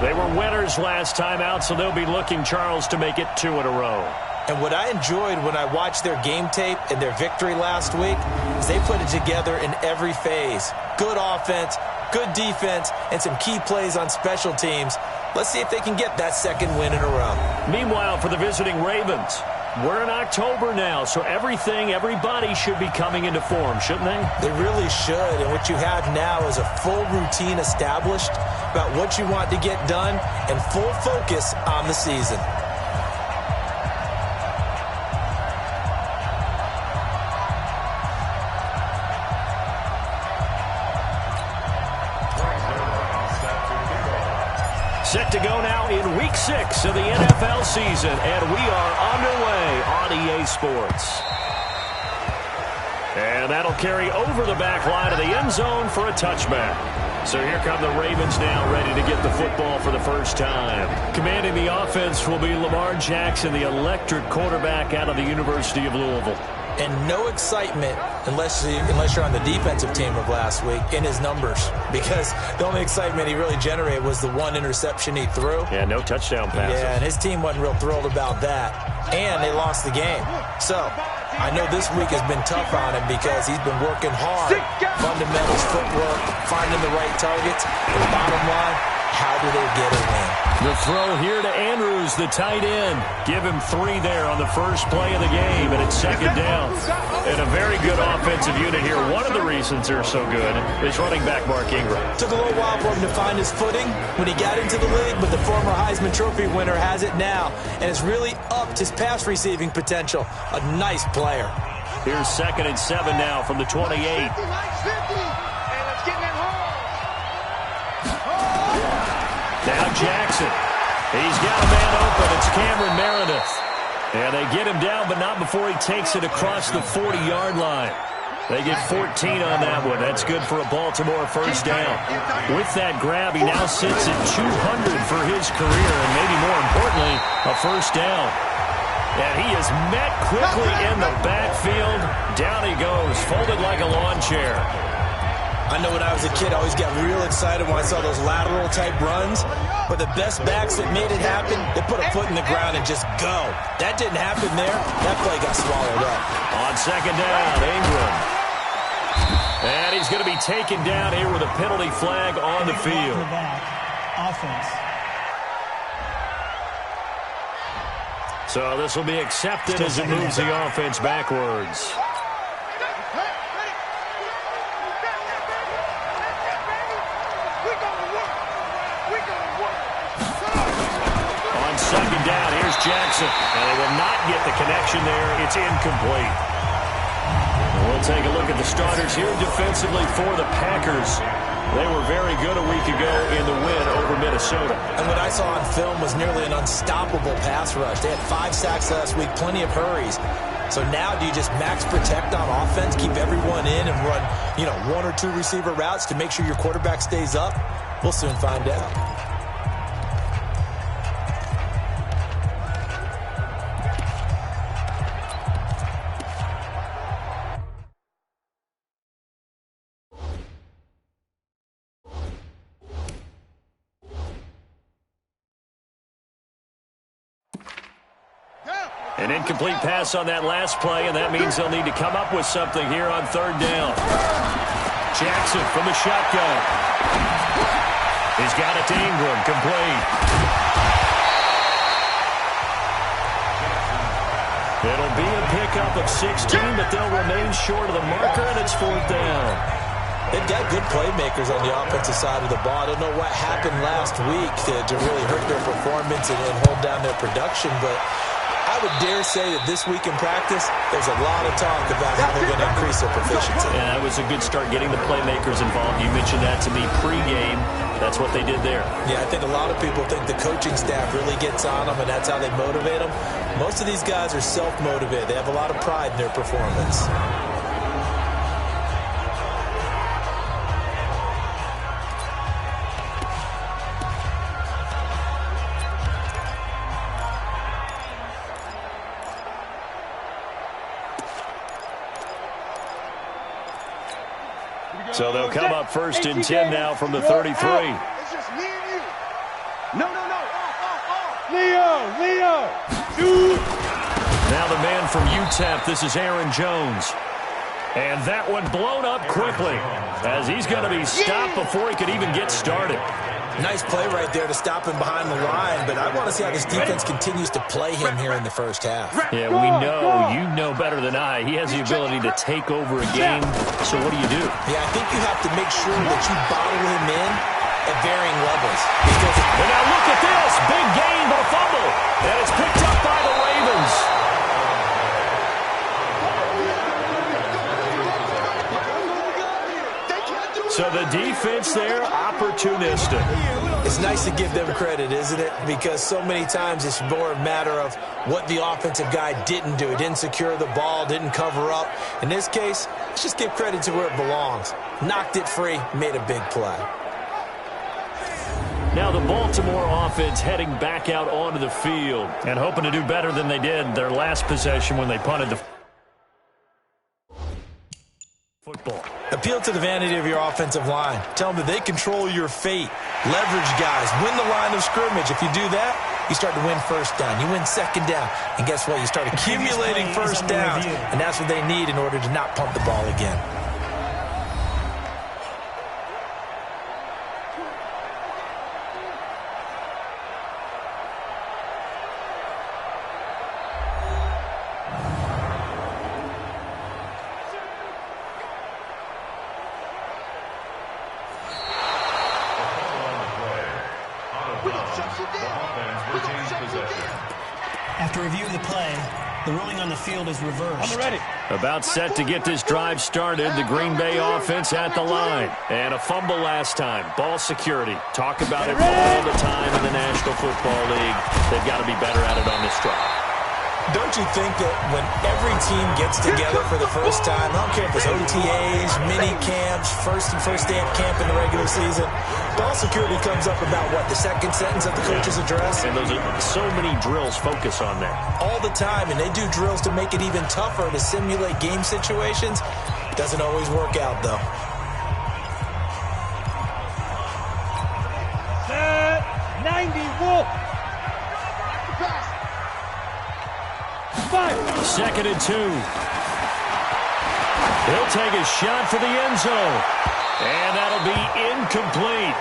They were winners last time out, so they'll be looking, Charles, to make it 2 in a row. And what I enjoyed when I watched their game tape and their victory last week is they put it together in every phase. Good offense, good defense, and some key plays on special teams. Let's see if they can get that second win in a row. Meanwhile, for the visiting Ravens, we're in October now, so everybody should be coming into form, shouldn't they? They really should, and what you have now is a full routine established about what you want to get done and full focus on the season. Set to go now in Week 6 of the NFL season, and we are underway on EA Sports. And that'll carry over the back line of the end zone for a touchback. So here come the Ravens now, ready to get the football for the first time. Commanding the offense will be Lamar Jackson, the electric quarterback out of the University of Louisville. And no excitement unless you're on the defensive team of last week in his numbers, because the only excitement he really generated was the one interception he threw. Yeah, no touchdown passes. Yeah, and his team wasn't real thrilled about that. And they lost the game. So I know this week has been tough on him because he's been working hard. Fundamentals, footwork, finding the right targets. And bottom line, how do they get a win? The throw here to Andrews, the tight end. Give him 3 there on the first play of the game, and it's second down. And a very good offensive unit here. One of the reasons they're so good is running back Mark Ingram. Took a little while for him to find his footing when he got into the league, but the former Heisman Trophy winner has it now, and has really upped his pass receiving potential. A nice player. Here's 2nd and 7 now from the 28. Now Jackson. He's got a man open. It's Cameron Meredith. And they get him down, but not before he takes it across the 40-yard line. They get 14 on that one. That's good for a Baltimore first down. With that grab, he now sits at 200 for his career, and maybe more importantly, a first down. And he is met quickly in the backfield. Down he goes, folded like a lawn chair. I know when I was a kid, I always got real excited when I saw those lateral-type runs. But the best backs that made it happen, they put a foot in the ground and just go. That didn't happen there. That play got swallowed up. On second down, Ingram. And he's going to be taken down here with a penalty flag on the field. Offense. So this will be accepted as it moves the offense backwards. Second down, here's Jackson. And they will not get the connection there. It's incomplete. We'll take a look at the starters here defensively for the Packers. They were very good a week ago in the win over Minnesota. And what I saw on film was nearly an unstoppable pass rush. They had 5 sacks last week, plenty of hurries. So now do you just max protect on offense, keep everyone in, and run, 1 or 2 receiver routes to make sure your quarterback stays up? We'll soon find out. An incomplete pass on that last play, and that means they'll need to come up with something here on third down. Jackson from the shotgun. He's got it to Ingram, complete. It'll be a pickup of 16, but they'll remain short of the marker, and it's fourth down. They've got good playmakers on the offensive side of the ball. I don't know what happened last week to really hurt their performance and hold down their production, but I would dare say that this week in practice, there's a lot of talk about how they're going to increase their proficiency. Yeah, that was a good start getting the playmakers involved. You mentioned that to me pregame. That's what they did there. Yeah, I think a lot of people think the coaching staff really gets on them, and that's how they motivate them. Most of these guys are self-motivated. They have a lot of pride in their performance. So they'll come up first and 10 now from the 33. No. Off. Leo. Shoot. Now the man from UTEP, this is Aaron Jones. And that one blown up quickly as he's going to be stopped before he could even get started. Nice play right there to stop him behind the line, but I want to see how this defense continues to play him here in the first half. Yeah, we know, you know better than I, he has the ability to take over a game, so what do you do? Yeah, I think you have to make sure that you bottle him in at varying levels. And now look at this, big gain, but a fumble, and it's picked up by the Ravens. So the defense there, opportunistic. It's nice to give them credit, isn't it? Because so many times it's more a matter of what the offensive guy didn't do. He didn't secure the ball, didn't cover up. In this case, let's just give credit to where it belongs. Knocked it free, made a big play. Now the Baltimore offense heading back out onto the field and hoping to do better than they did their last possession when they punted the football. Appeal to the vanity of your offensive line. Tell them that they control your fate. Leverage guys. Win the line of scrimmage. If you do that, you start to win first down. You win second down. And guess what? You start accumulating first downs. And that's what they need in order to not punt the ball again. After review of the play, the ruling on the field is reversed. I'm ready. About set to get this drive started, the Green Bay offense at the line. And a fumble last time. Ball security. Talk about it all the time in the National Football League. They've got to be better at it on this drive. Don't you think that when every team gets together for the first time, I don't care if it's OTAs, mini camps, first day of camp in the regular season, ball security comes up about, what, the second sentence of the coach's address? And those are so many drills focus on that. All the time, and they do drills to make it even tougher to simulate game situations. Doesn't always work out, though. Set 90, Wolf. Second and 2. He'll take a shot for the end zone. And that'll be incomplete.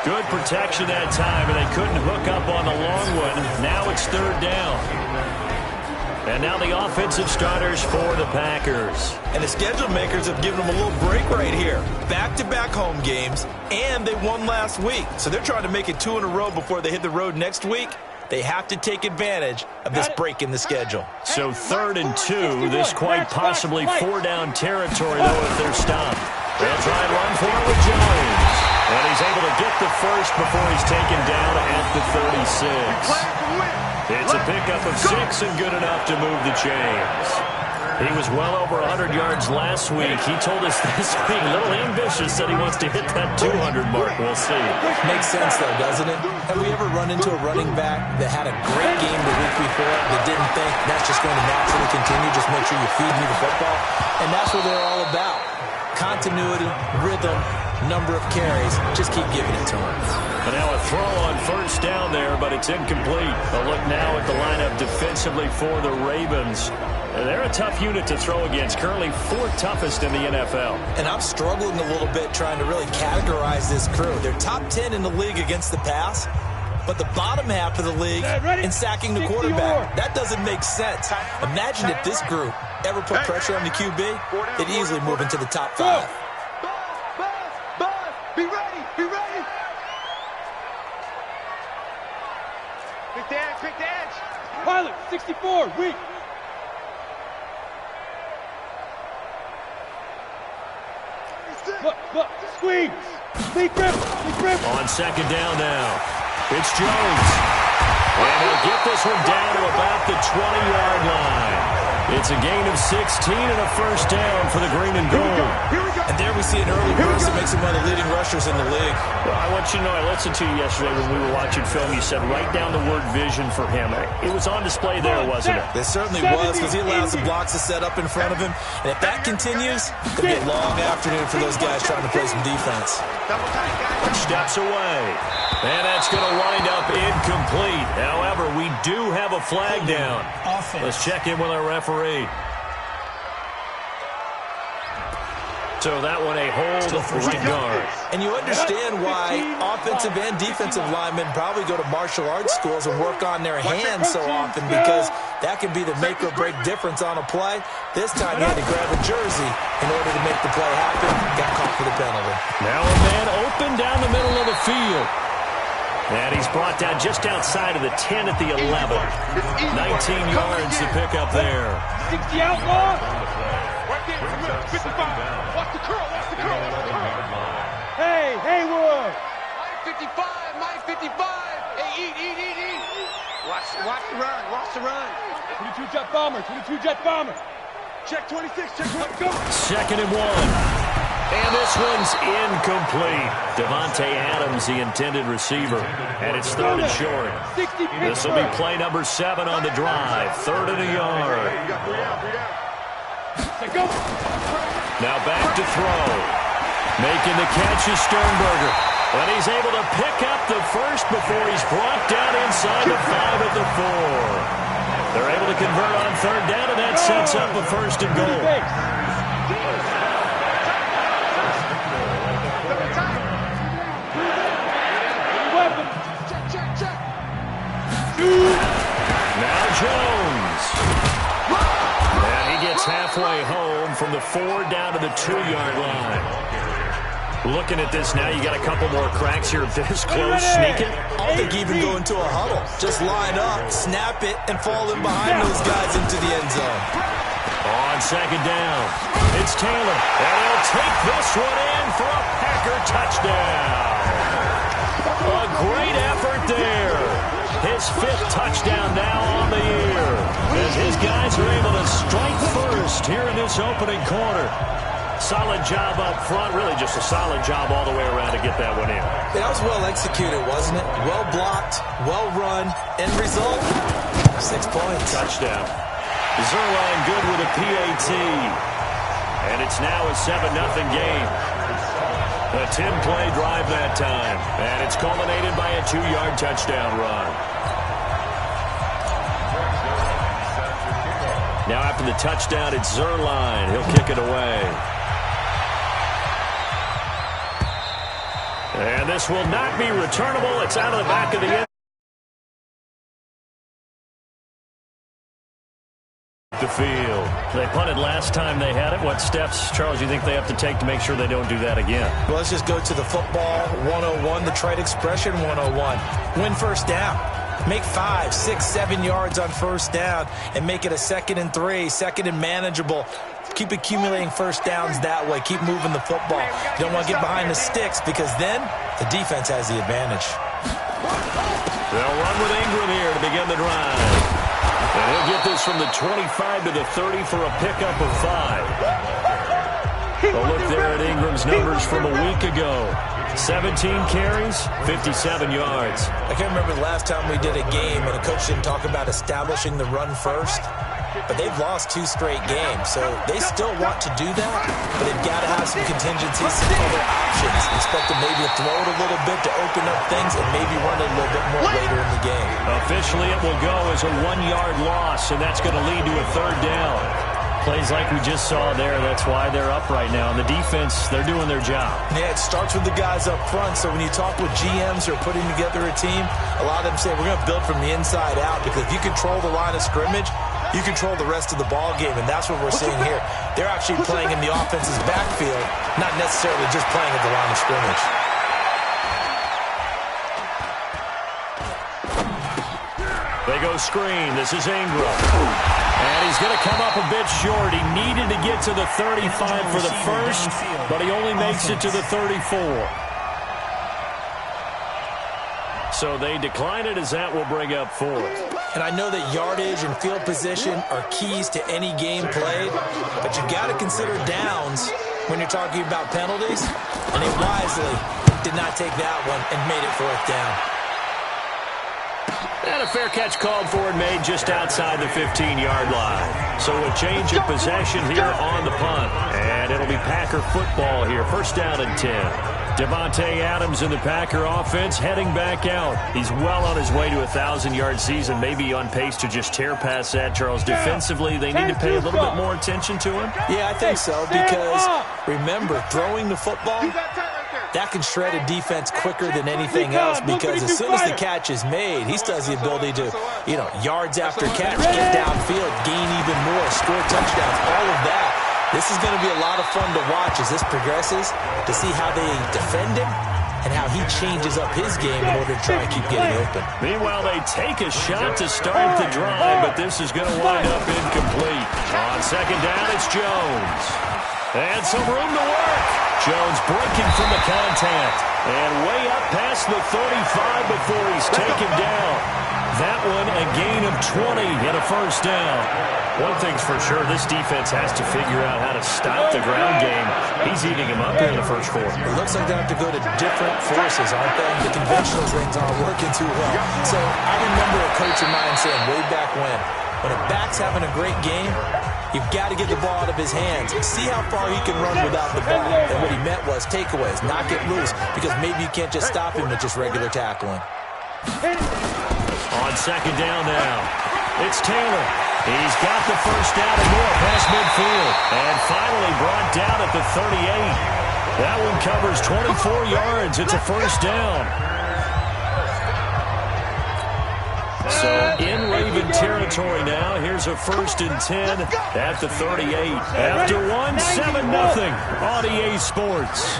Good protection that time, and they couldn't hook up on the long one. Now it's third down. And now the offensive starters for the Packers. And the schedule makers have given them a little break right here. Back-to-back home games, and they won last week. So they're trying to make it 2 in a row before they hit the road next week. They have to take advantage of this break in the schedule. So third and 2, this quite possibly 4-down territory, though, if they're stopped. They'll try and run for it with Jones. And he's able to get the first before he's taken down at the 36. It's a pickup of 6 and good enough to move the chains. He was well over 100 yards last week. He told us this week, a little ambitious, said he wants to hit that 200 mark. We'll see. Makes sense, though, doesn't it? Have we ever run into a running back that had a great game the week before that didn't think that's just going to naturally continue? Just make sure you feed me the football. And that's what they're all about. Continuity, rhythm, number of carries. Just keep giving it to him. And now a throw on first down there, but it's incomplete. A look now at the lineup defensively for the Ravens. They're a tough unit to throw against, currently 4th toughest in the NFL. And I'm struggling a little bit trying to really categorize this crew. They're top 10 in the league against the pass, but the bottom half of the league in sacking the quarterback. That doesn't make sense. Imagine if this group ever put pressure on the QB, they'd easily move into the top 5. Buzz, be ready. Quick dance. Pilot, 64, weak. Look, squeeze. Big grip. On second down now, it's Jones. And he'll get this one down to about the 20-yard line. It's a gain of 16 and a first down for the green and gold. And there we see an early burst that makes him one of the leading rushers in the league. Well, I want you to know, I listened to you yesterday when we were watching film. You said write down the word vision for him. It was on display there, wasn't it? It certainly was, because he allows the blocks to set up in front of him. And if that continues, it's going to be a long afternoon for those guys trying to play some defense. Steps away. And that's going to wind up incomplete. However, we do have a flag down. Let's check in with our referee. So that one a hold right guard. And you understand why offensive and defensive linemen probably go to martial arts schools and work on their hands so often, because that can be the make or break difference on a play. This time he had to grab a jersey in order to make the play happen. Got caught for the penalty. Now a man open down the middle of the field. And he's brought down just outside of the 10 at the 11. 19 yards to pick up there. 60 outlaw. 55. Watch the curl. Watch the curl. Watch the curl. Hey, Haywood. 55. My 55. Hey, eat. Watch the run. Watch the run. 22 jet bomber. 22 jet bomber. Check 26. Check 1. Go. 2nd and 1. And this one's incomplete. Devontae Adams, the intended receiver. And it's 3rd and short. This will be play number 7 on the drive. 3rd and a yard. Now back to throw. Making the catch is Sternberger. But he's able to pick up the first before he's brought down inside the 5 at the 4. They're able to convert on 3rd down, and that sets up a 1st and goal. Now Jones. And he gets halfway home from the 4 down to the 2-yard line. Looking at this now, you got a couple more cracks here this close. Sneak it. I don't think even go into a huddle. Just line up, snap it, and fall in behind those guys into the end zone. On 2nd down, it's Taylor. And he'll take this one in for a Packer touchdown. A great effort there. His 5th touchdown now on the year, as his guys are able to strike first here in this opening quarter. Solid job up front, really just a solid job all the way around to get that one in. That was well executed, wasn't it? Well blocked, well run, end result, 6 points. Touchdown. Zerline good with a PAT. And it's now a 7-0 game. A 10-play drive that time. And it's culminated by a 2-yard touchdown run. Now after the touchdown, it's Zerline. He'll kick it away. And this will not be returnable. It's out of the back of the end. The field. They punted last time they had it. What steps, Charles, you think they have to take to make sure they don't do that again? Well, let's just go to the football 101, the trade expression 101. Win first down. Make 5, 6, 7 yards on first down and make it a 2nd and 3, 2nd and manageable. Keep accumulating first downs that way. Keep moving the football. You don't want to get behind the sticks, because then the defense has the advantage. They'll run with Ingram here to begin the drive. And he'll get this from the 25 to the 30 for a pickup of 5. A look there at Ingram's numbers from a week ago. 17 carries, 57 yards. I can't remember the last time we did a game and a coach didn't talk about establishing the run first. But they've lost 2 straight games, so they still want to do that, but they've got to have some contingencies, some other options. Expect them maybe to throw it a little bit to open up things and maybe run it a little bit more later in the game. Officially, it will go as a 1-yard loss, and that's going to lead to a 3rd down. Plays like we just saw there, that's why they're up right now. And the defense, they're doing their job. Yeah, it starts with the guys up front, so when you talk with GMs who are putting together a team, a lot of them say we're going to build from the inside out, because if you control the line of scrimmage, you control the rest of the ball game, and that's what we're seeing here. They're actually playing in the offense's backfield, not necessarily just playing at the line of scrimmage. They go screen. This is Ingram. And he's going to come up a bit short. He needed to get to the 35 for the first, but he only makes it to the 34. So they decline it, as that will bring up fourth. And I know that yardage and field position are keys to any game played, but you got to consider downs when you're talking about penalties. And they wisely did not take that one and made it fourth down. And a fair catch called for and made just outside the 15-yard line. So a change of possession here on the punt. And it'll be Packer football here. First down and 10. Devontae Adams in the Packer offense heading back out. He's well on his way to a 1,000-yard season, maybe on pace to just tear past that, Charles. Defensively, they need to pay a little bit more attention to him. Yeah, I think so, because remember, throwing the football, that can shred a defense quicker than anything else, because as soon as the catch is made, he still has the ability to, yards after catch, get downfield, gain even more, score touchdowns, all of that. This is going to be a lot of fun to watch as this progresses, to see how they defend him and how he changes up his game in order to try and keep getting open. Meanwhile, they take a shot to start the drive, but this is going to wind up incomplete. On second down, it's Jones. And some room to work. Jones breaking from the contact. And way up past the 35 before he's taken down. That one a gain of 20 and a first down. One thing's for sure, this defense has to figure out how to stop the ground game. He's eating him up here in the first quarter. It looks like they have to go to different forces, aren't they? The conventional things aren't working too well. So I remember a coach of mine saying way back when a back's having a great game, you've got to get the ball out of his hands. See how far he can run without the ball. And what he meant was takeaways, knock it loose, because maybe you can't just stop him with just regular tackling. On second down now, it's Taylor. He's got the first down and more past midfield. And finally brought down at the 38. That one covers 24 yards. It's a first down. So in Raven territory now. Here's a first and 10 at the 38. After one, 7-0 on EA Sports.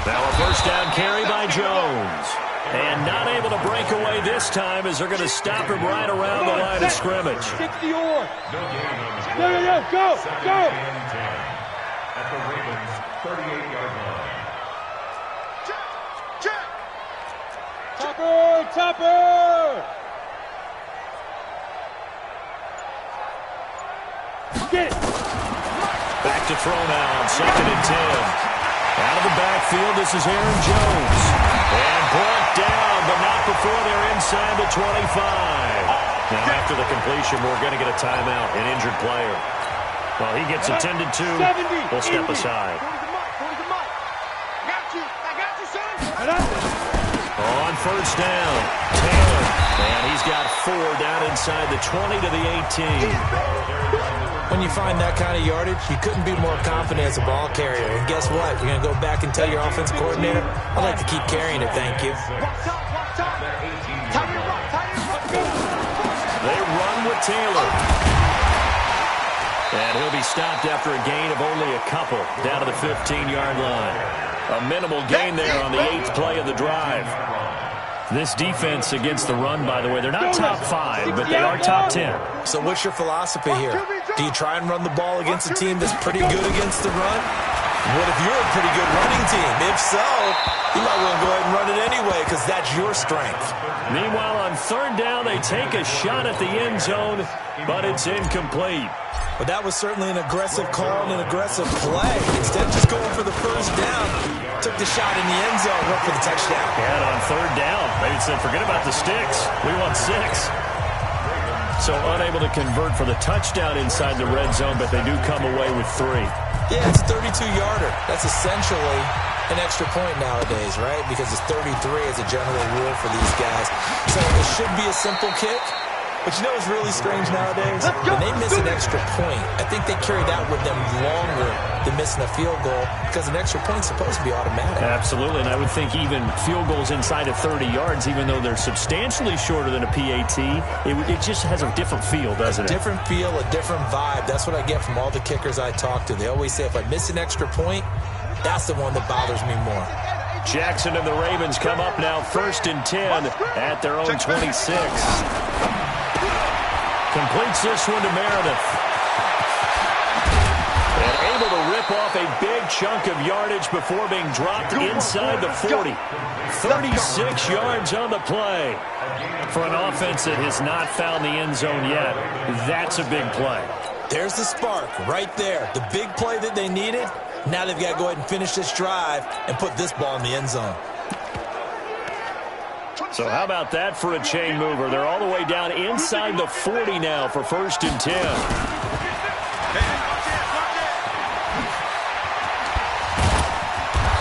Now a first down carry by Jones. And not able to break away this time as they're going to stop him right around the line of scrimmage. 60 or. Go. At the Ravens' 38-yard line. Check. Topper. Get it. Back to throw now on second and 10. Out of the backfield, this is Aaron Jones. And brought down, but not before they're inside the 25. Now, after the completion, we're going to get a timeout, an injured player. Well, he gets attended to. We'll step aside. I got you, son. On first down, Taylor. And he's got 4 down inside the 20 to the 18. When you find that kind of yardage, you couldn't be more confident as a ball carrier. And guess what? You're going to go back and tell your offensive coordinator, I'd like to keep carrying it, thank you. They run with Taylor. And he'll be stopped after a gain of only a couple down to the 15-yard line. A minimal gain there on the 8th play of the drive. This defense against the run, by the way, they're not top 5, but they are top 10. So what's your philosophy here? Do you try and run the ball against a team that's pretty good against the run? What if you're a pretty good running team? If so, you might want to go ahead and run it anyway because that's your strength. Meanwhile, on third down, they take a shot at the end zone, but it's incomplete. But that was certainly an aggressive call and an aggressive play. Instead of just going for the first down, took the shot in the end zone, went for the touchdown. And on third down, they said, forget about the sticks. We want 6. So unable to convert for the touchdown inside the red zone, but they do come away with 3. Yeah, it's a 32-yarder. That's essentially an extra point nowadays, right? Because it's 33 as a general rule for these guys. So it should be a simple kick. But you know what's really strange nowadays? When they miss an extra point, I think they carry that with them longer than missing a field goal because an extra point's supposed to be automatic. Absolutely, and I would think even field goals inside of 30 yards, even though they're substantially shorter than a PAT, it just has a different feel, doesn't it? A different feel, a different vibe. That's what I get from all the kickers I talk to. They always say if I miss an extra point, that's the one that bothers me more. Jackson and the Ravens come up now first and 10 at their own 26. Completes this one to Meredith. And able to rip off off a big chunk of yardage before being dropped inside the 40. 36 yards on the play. For an offense that has not found the end zone yet, that's a big play. There's the spark right there. The big play that they needed. Now they've got to go ahead and finish this drive and put this ball in the end zone. So how about that for a chain mover? They're all the way down inside the 40 now for 1st and 10.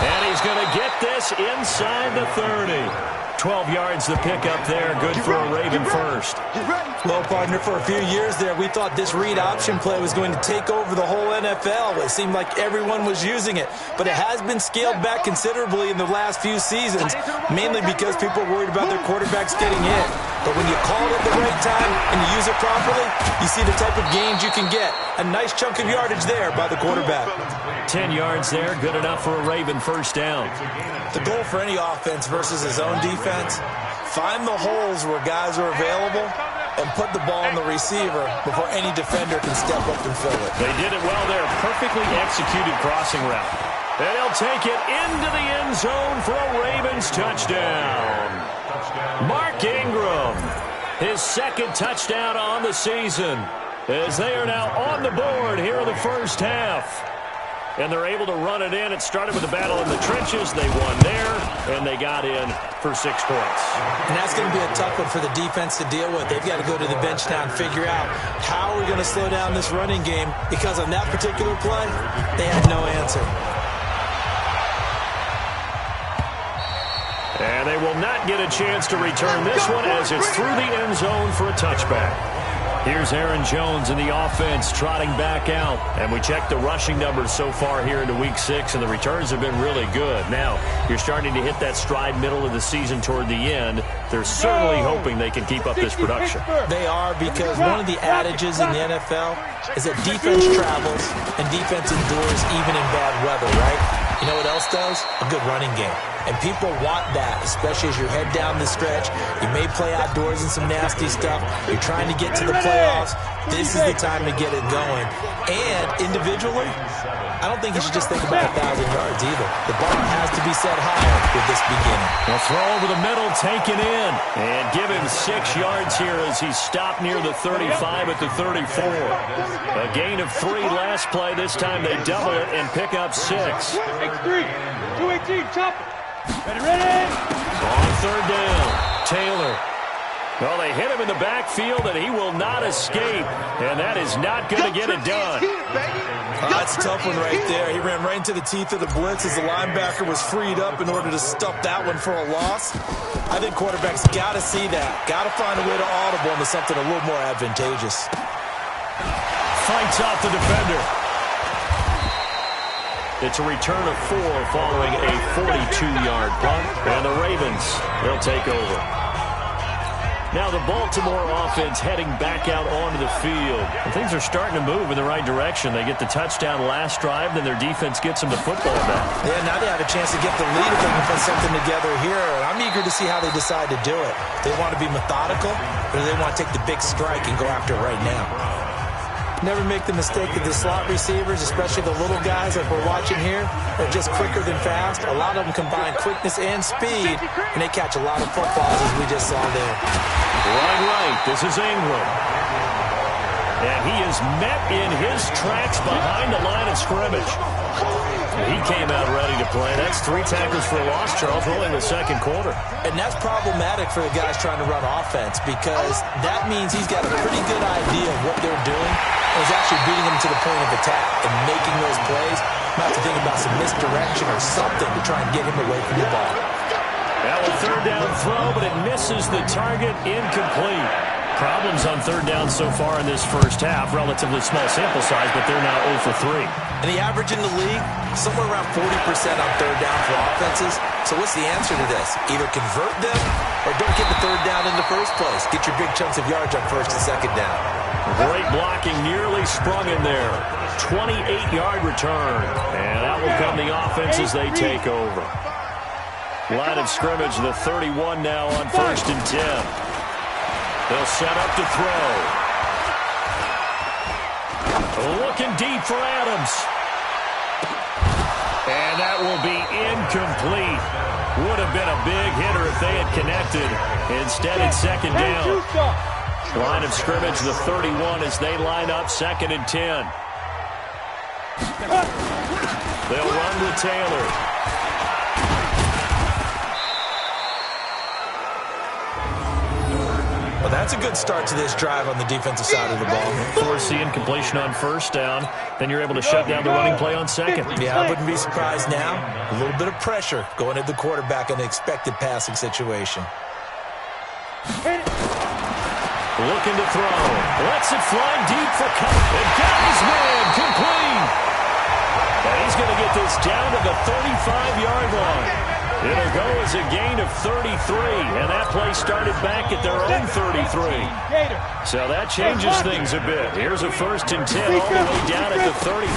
And he's going to get this inside the 30. 12 yards to pick up there. Good for a Raven first. Well, partner, for a few years there, we thought this read option play was going to take over the whole NFL. It seemed like everyone was using it. But it has been scaled back considerably in the last few seasons, mainly because people are worried about their quarterbacks getting hit. But when you call it at the right time and you use it properly, you see the type of gains you can get. A nice chunk of yardage there by the quarterback. 10 yards there, good enough for a Raven first down. The goal for any offense versus his own defense, find the holes where guys are available and put the ball on the receiver before any defender can step up and fill it. They did it well there. Perfectly executed crossing route. And he'll take it into the end zone for a Ravens touchdown. Mark Ingram, his second touchdown on the season, as they are now on the board here in the first half. And they're able to run it in. It started with a battle in the trenches. They won there, and they got in for 6 points. And that's going to be a tough one for the defense to deal with. They've got to go to the bench now and figure out how we're going to slow down this running game, because on that particular play, they had no answer. And they will not get a chance to return this one as it's through the end zone for a touchback. Here's Aaron Jones in the offense trotting back out. And we checked the rushing numbers so far here into Week 6, and the returns have been really good. Now, you're starting to hit that stride middle of the season toward the end. They're certainly hoping they can keep up this production. They are, because one of the adages in the NFL is that defense travels and defense endures even in bad weather, right? You know what else does? A good running game. And people want that, especially as you head down the stretch. You may play outdoors in some nasty stuff. You're trying to get to the playoffs. This is the time to get it going. And individually, I don't think you should just think about 1,000 yards either. The bar has to be set higher with this beginning. They'll throw over the middle, take it in, and give him 6 yards here as he stopped near the 35 at the 34. A gain of 3 last play. This time they double it and pick up 6. X3, 218, chop it. Ready? On 3rd down, Taylor. Well, they hit him in the backfield, and he will not escape. And that is not going to get it done. That's a tough one right there. He ran right into the teeth of the blitz as the linebacker was freed up in order to stop that one for a loss. I think quarterbacks got to see that. Got to find a way to audible into something a little more advantageous. Fights off the defender. It's a return of 4 following a 42-yard punt. And the Ravens, they'll take over. Now the Baltimore offense heading back out onto the field. And things are starting to move in the right direction. They get the touchdown last drive, then their defense gets them the football back. Yeah, now they have a chance to get the lead if they can put something together here. And I'm eager to see how they decide to do it. They want to be methodical, or do they want to take the big strike and go after it right now? Never make the mistake that the slot receivers, especially the little guys like we're watching here, are just quicker than fast. A lot of them combine quickness and speed, and they catch a lot of footballs, as we just saw there. Right. This is Ingram. And he is met in his tracks behind the line of scrimmage. He came out ready to play. That's 3 tackles for a loss, Charles, rolling the second quarter. And that's problematic for the guys trying to run offense, because that means he's got a pretty good idea of what they're doing and is actually beating them to the point of attack and making those plays. Might have to think about some misdirection or something to try and get him away from the ball. Now a 3rd down throw, but it misses the target, incomplete. Problems on 3rd down so far in this first half. Relatively small sample size, but they're now 0 for 3. And the average in the league, somewhere around 40% on 3rd down for offenses. So what's the answer to this? Either convert them or don't get the 3rd down in the first place. Get your big chunks of yards on 1st and 2nd down. Great blocking, nearly sprung in there. 28-yard return. And out will come the offense as they take over. Line of scrimmage, the 31 now on 1st and 10. They'll set up to throw. Looking deep for Adams. And that will be incomplete. Would have been a big hitter if they had connected. Instead, it's second down. Line of scrimmage, the 31, as they line up, 2nd and 10. They'll run with Taylor. Well, that's a good start to this drive on the defensive side of the ball. Force the incompletion on first down. Then you're able to shut down the running play on second. Yeah, I wouldn't be surprised now. A little bit of pressure going at the quarterback in an expected passing situation. Looking to throw. Lets it fly deep for Cup. And got his man complete. And he's going to get this down to the 35-yard line. It'll go as a gain of 33, and that play started back at their own 33. So that changes things a bit. Here's a 1st and 10 all the way down at the 35.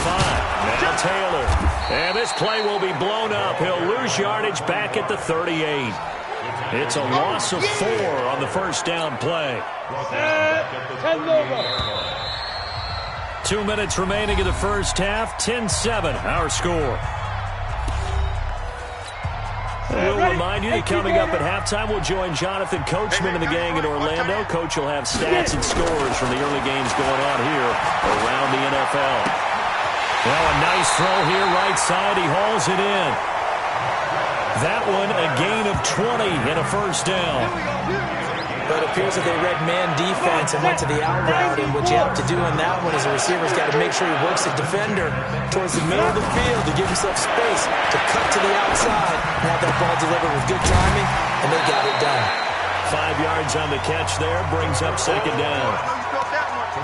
Now Taylor. And this play will be blown up. He'll lose yardage back at the 38. It's a loss of 4 on the first down play. 2 minutes remaining in the first half. 10-7, our score. We'll remind you that coming up at halftime, we'll join Jonathan Coachman and the gang in Orlando. Coach will have stats and scores from the early games going on here around the NFL. Well, a nice throw here, right side. He hauls it in. That one, a gain of 20 and a first down. But it appears that they read man defense and went to the out route, and what you have to do in that one is the receiver's got to make sure he works the defender towards the middle of the field to give himself space to cut to the outside and have that ball delivered with good timing, and they got it done. 5 yards on the catch there, brings up second down.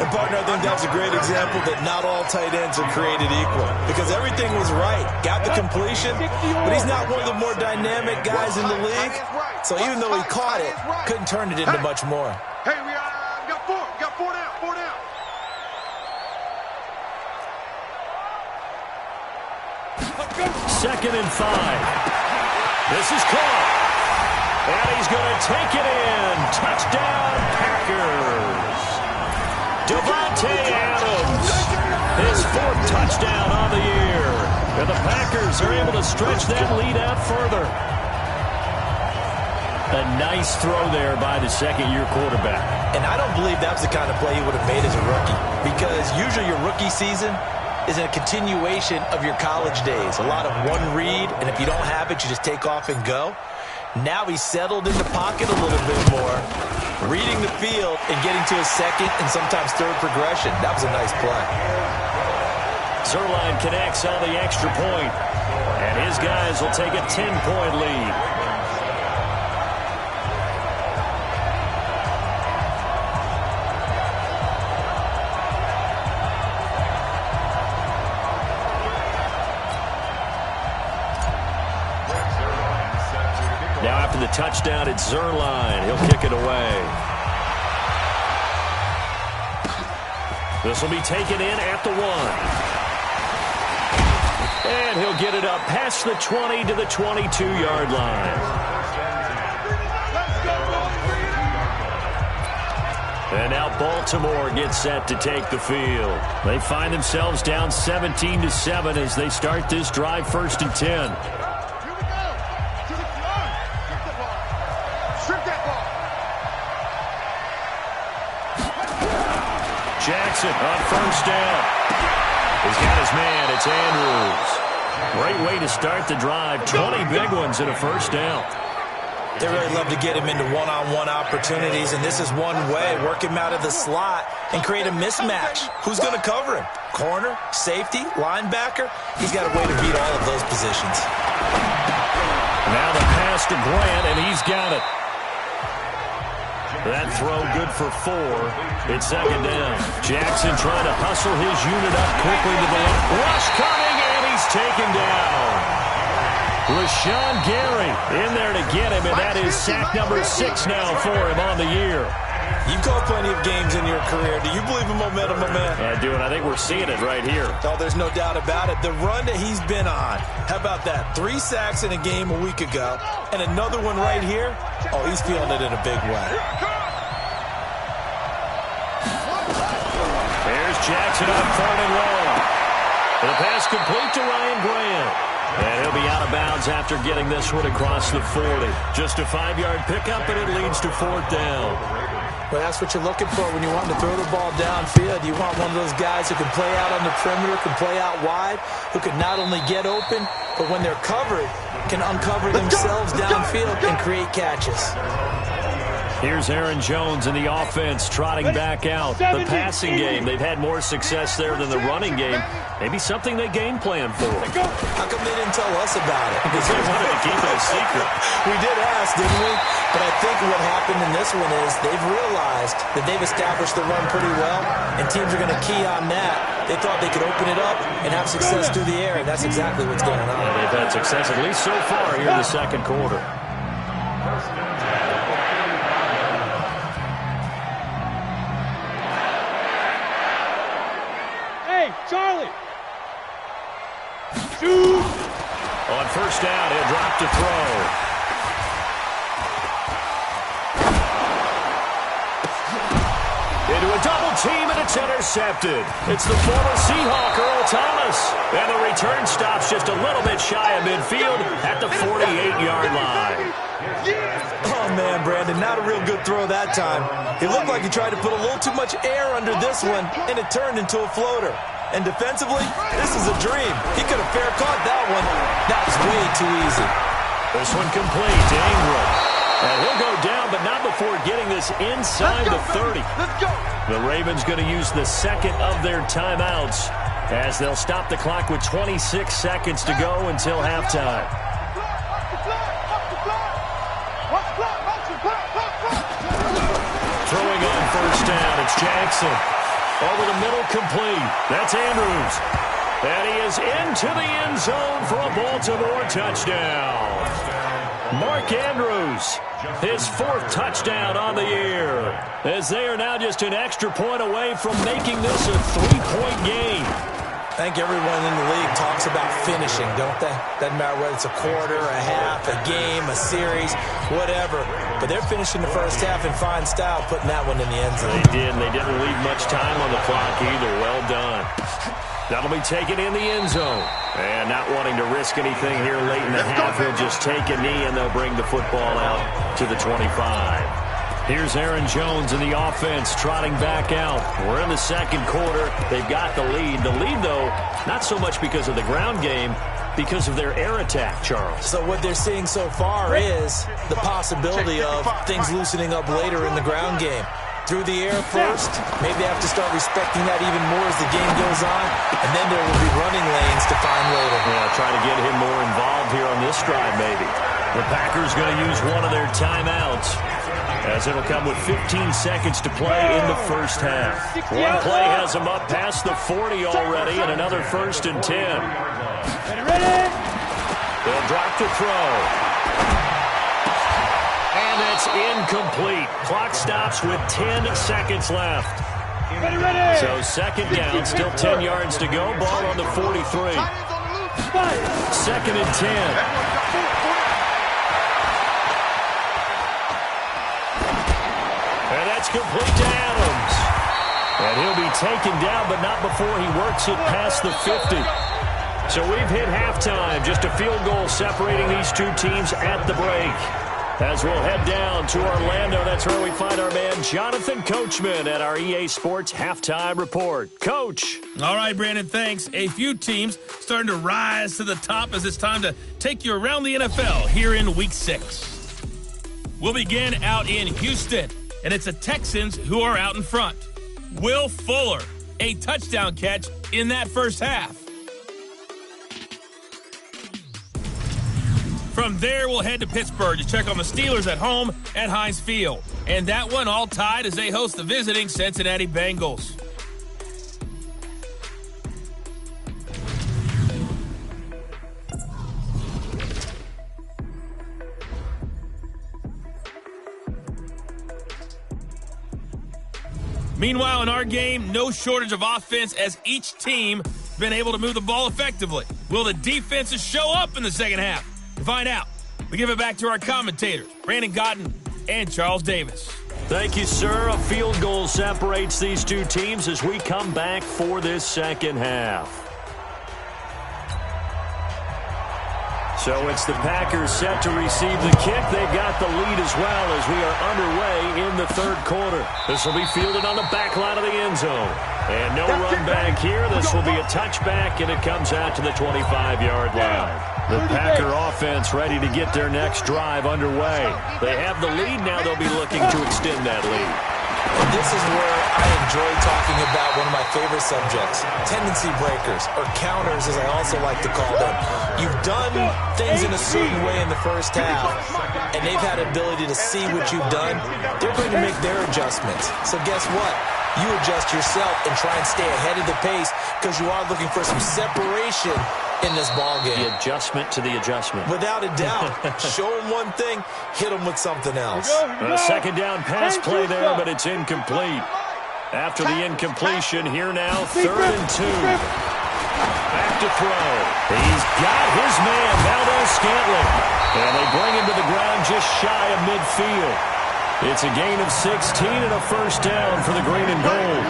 And, partner, I think that's a great example that not all tight ends are created equal because everything was right. Got the completion, but he's not one of the more dynamic guys in the league. So even though he caught it, couldn't turn it into much more. Hey, we got 4. Got 4 down. 4 down. Second and 5. This is caught. And he's going to take it in. Touchdown, Packers. Davante Adams, his 4th touchdown on the year. And the Packers are able to stretch that lead out further. A nice throw there by the second-year quarterback. And I don't believe that was the kind of play he would have made as a rookie because usually your rookie season is a continuation of your college days. A lot of one read, and if you don't have it, you just take off and go. Now he's settled in the pocket a little bit more, reading the field and getting to his second and sometimes third progression. That was a nice play. Zerline connects on the extra point, and his guys will take a 10-point lead. Now after the touchdown, it's Zerline. He'll kick it away. This will be taken in at the 1. And he'll get it up past the 20 to the 22-yard line. And now Baltimore gets set to take the field. They find themselves down 17-7 as they start this drive, 1st and 10. Jackson on first down. He's got his man. It's Andrews. Great way to start the drive. 20 big ones and a first down. They really love to get him into one-on-one opportunities, and this is one way. Work him out of the slot and create a mismatch. Who's going to cover him? Corner, safety, linebacker? He's got a way to beat all of those positions. Now the pass to Grant, and he's got it. That throw good for 4. It's second down. Jackson trying to hustle his unit up quickly to the left. Rush coming, and he's taken down. Rashawn Gary in there to get him, and that is sack number 6 now for him on the year. You've called plenty of games in your career. Do you believe in momentum, my man? I do, and I think we're seeing it right here. Oh, there's no doubt about it. The run that he's been on. How about that? 3 sacks in a game a week ago, and another one right here. Oh, he's feeling it in a big way. There's Jackson on 3rd and long. The pass complete to Ryan Grant. And he'll be out of bounds after getting this one across the 40. Just a 5-yard pickup, and it leads to 4th down. Well, that's what you're looking for when you want to throw the ball downfield. You want one of those guys who can play out on the perimeter, can play out wide, who can not only get open, but when they're covered, can uncover themselves downfield and create catches. Here's Aaron Jones in the offense trotting back out. The passing game, they've had more success there than the running game. Maybe something they game plan for. How come they didn't tell us about it? Because they wanted to keep it a secret. We did ask, didn't we? But I think what happened in this one is they've realized that they've established the run pretty well, and teams are going to key on that. They thought they could open it up and have success through the air, and that's exactly what's going on. Yeah, they've had success, at least so far, here in the second quarter. Charlie! Shoot! On first down, he'll drop to throw. Into a double team, and it's intercepted. It's the former Seahawk, Earl Thomas. And the return stops just a little bit shy of midfield at the 48-yard line. Oh, man, Brandon, not a real good throw that time. It looked like he tried to put a little too much air under this one, and it turned into a floater. And defensively, this is a dream. He could have fair caught that one. That was way too easy. This one complete to Ingram. And he'll go down, but not before getting this inside the 30. Let's go! The Ravens going to use the second of their timeouts as they'll stop the clock with 26 seconds to go until halftime. Throwing on first down, it's Jackson. Over the middle, complete. That's Andrews. And he is into the end zone for a Baltimore touchdown. Mark Andrews, his 4th touchdown on the year, as they are now just an extra point away from making this a 3-point game. I think everyone in the league talks about finishing, don't they? Doesn't matter whether it's a quarter, a half, a game, a series, whatever. But they're finishing the first half in fine style, putting that one in the end zone. They did, and they didn't leave much time on the clock either. Well done. That'll be taken in the end zone. And not wanting to risk anything here late in the half, he'll just take a knee, and they'll bring the football out to the 25. Here's Aaron Jones in the offense trotting back out. We're in the second quarter. They've got the lead. The lead, though, not so much because of the ground game, because of their air attack, Charles. So what they're seeing so far is the possibility of things loosening up later in the ground game. Through the air first, maybe they have to start respecting that even more as the game goes on, and then there will be running lanes to find later. Yeah, try to get him more involved here on this drive, maybe. The Packers going to use one of their timeouts, as it'll come with 15 seconds to play in the first half. One play has them up past the 40 already, and another 1st and 10. Ready? They'll drop to throw. And it's incomplete. Clock stops with 10 seconds left. Ready? So second down, still 10 yards to go. Ball on the 43. 2nd and 10. And that's complete to Adams. And he'll be taken down, but not before he works it past the 50. So we've hit halftime. Just a field goal separating these two teams at the break. As we'll head down to Orlando, that's where we find our man Jonathan Coachman at our EA Sports Halftime Report. Coach. All right, Brandon, thanks. A few teams starting to rise to the top as it's time to take you around the NFL here in Week 6. We'll begin out in Houston, and it's the Texans who are out in front. Will Fuller, a touchdown catch in that first half. From there, we'll head to Pittsburgh to check on the Steelers at home at Heinz Field. And that one all tied as they host the visiting Cincinnati Bengals. Meanwhile, in our game, no shortage of offense as each team has been able to move the ball effectively. Will the defenses show up in the second half? To find out, we give it back to our commentators, Brandon Godden and Charles Davis. Thank you, sir. A field goal separates these two teams as we come back for this second half. So it's the Packers set to receive the kick. They got the lead as well as we are underway in the third quarter. This will be fielded on the back line of the end zone. And no run back here. This will be a touchback, and it comes out to the 25-yard line. The Packer offense ready to get their next drive underway. They have the lead. Now they'll be looking to extend that lead. And this is where I enjoy talking about one of my favorite subjects, tendency breakers, or counters as I also like to call them. You've done things in a certain way in the first half, and they've had ability to see what you've done. They're going to make their adjustments. So guess what? You adjust yourself and try and stay ahead of the pace because you are looking for some separation in this ballgame. The adjustment to the adjustment. Without a doubt. Show them one thing, hit them with something else. A second down pass play there, but it's incomplete. After the incompletion, here now, 3rd and 2. Back to throw. He's got his man, Valdez-Scantling. And they bring him to the ground just shy of midfield. It's a gain of 16 and a first down for the green and gold.